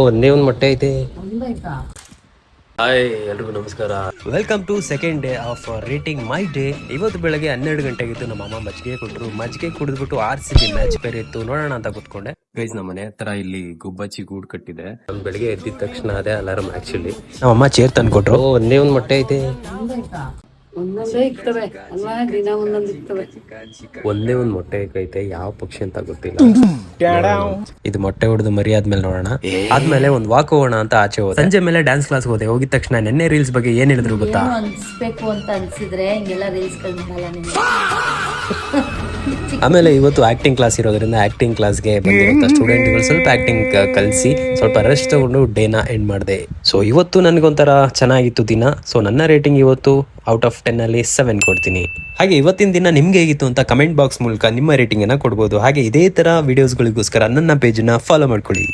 ಒಂದೇ ಒಂದು ಮೊಟ್ಟೆ ಐತೆ. ಹಾಯ್ ಎಲ್ರಿಗೂ ನಮಸ್ಕಾರ. Welcome to second day of rating my day. ಇವತ್ತು ಬೆಳಗ್ಗೆ 12 ಗಂಟೆಗಿತ್ತು. ನಮ್ಮ ಅಮ್ಮ ಮಜ್ಜಿಗೆ ಕೊಟ್ಟರು. ಮಜ್ಜಿಗೆ ಕುಡಿದ್ಬಿಟ್ಟು RCB ಮ್ಯಾಚ್ ಬೇರೆ ಇತ್ತು, ನೋಡೋಣ ಅಂತ ಕೂತ್ಕೊಂಡೆ. ಗೈಸ್, ನಮ್ಮ ಮನೆ ಹತ್ರ ಇಲ್ಲಿ ಗುಬ್ಬಚ್ಚಿ ಗೂಡು ಕಟ್ಟಿದೆ. ನಾನು ಬೆಳಗ್ಗೆ ಎದ್ದಿದ ತಕ್ಷಣ ಅದೇ ಅಲಾರಂ. ಆಕ್ಚುಲಿ ನಮ್ಮ ಅಮ್ಮ ಚೇರ್ ತಂದು ಕೊಟ್ರು. ಒಂದೇ ಒಂದು ಮೊಟ್ಟೆ ಐತೆ. ಒಂದೇ ಒಂದು ಮೊಟ್ಟೆ ಐತೆ. ಯಾವ ಪಕ್ಷಿ ಅಂತ ಗೊತ್ತಿಲ್ಲ. ಇದು ಮೊಟ್ಟೆ ಹೊಡೆದು ಮರಿ ಆದ್ಮೇಲೆ ನೋಡೋಣ. ಆದ್ಮೇಲೆ ಒಂದು ವಾಕ್ ಹೋಗೋಣ ಅಂತ ಆಚೆ ಹೋದೆ. ಸಂಜೆ ಮೇಲೆ ಡ್ಯಾನ್ಸ್ ಕ್ಲಾಸ್ ಹೋದೆ. ಹೋಗಿದ ತಕ್ಷಣ ನೆನ್ನೆ ರೀಲ್ಸ್ ಬಗ್ಗೆ ಏನ್ ಹೇಳಿದ್ರು ಗೊತ್ತಾ? ಅನ್ಸ್ಬೇಕು ಅಂತ ಅನ್ಸಿದ್ರೆ ಹಿಂಗೆಲ್ಲ ರೀಲ್ಸ್ ಆಮೇಲೆ ಇವತ್ತು ಆಕ್ಟಿಂಗ್ ಕ್ಲಾಸ್ ಇರೋದ್ರಿಂದ ಆಕ್ಟಿಂಗ್ ಕ್ಲಾಸ್ಗೆ ಬಂದಿರೋ ಸ್ಟೂಡೆಂಟ್ಗಳು ಸ್ವಲ್ಪ ಆಕ್ಟಿಂಗ್ ಕಲಿಸಿ ಸ್ವಲ್ಪ ರೆಸ್ಟ್ ತಗೊಂಡು ಡೇನ ಎಂಡ್ ಮಾಡಿದೆ. ಸೊ ಇವತ್ತು ನನಗೊಂಥರ ಚೆನ್ನಾಗಿತ್ತು ದಿನ. ಸೊ ನನ್ನ ರೇಟಿಂಗ್ ಇವತ್ತು ಔಟ್ ಆಫ್ 10 ಅಲ್ಲಿ 7 ಕೊಡ್ತೀನಿ. ಹಾಗೆ ಇವತ್ತಿನ ದಿನ ನಿಮ್ಗೆ ಹೇಗಿತ್ತು ಅಂತ ಕಮೆಂಟ್ ಬಾಕ್ಸ್ ಮೂಲಕ ನಿಮ್ಮ ರೇಟಿಂಗ್ ಅನ್ನ ಕೊಡ್ಬೋದು. ಹಾಗೆ ಇದೇ ತರ ವಿಡಿಯೋಸ್ಗಳಿಗೋಸ್ಕರ ನನ್ನ ಪೇಜ್ ನ ಫಾಲೋ ಮಾಡ್ಕೊಳ್ಳಿ.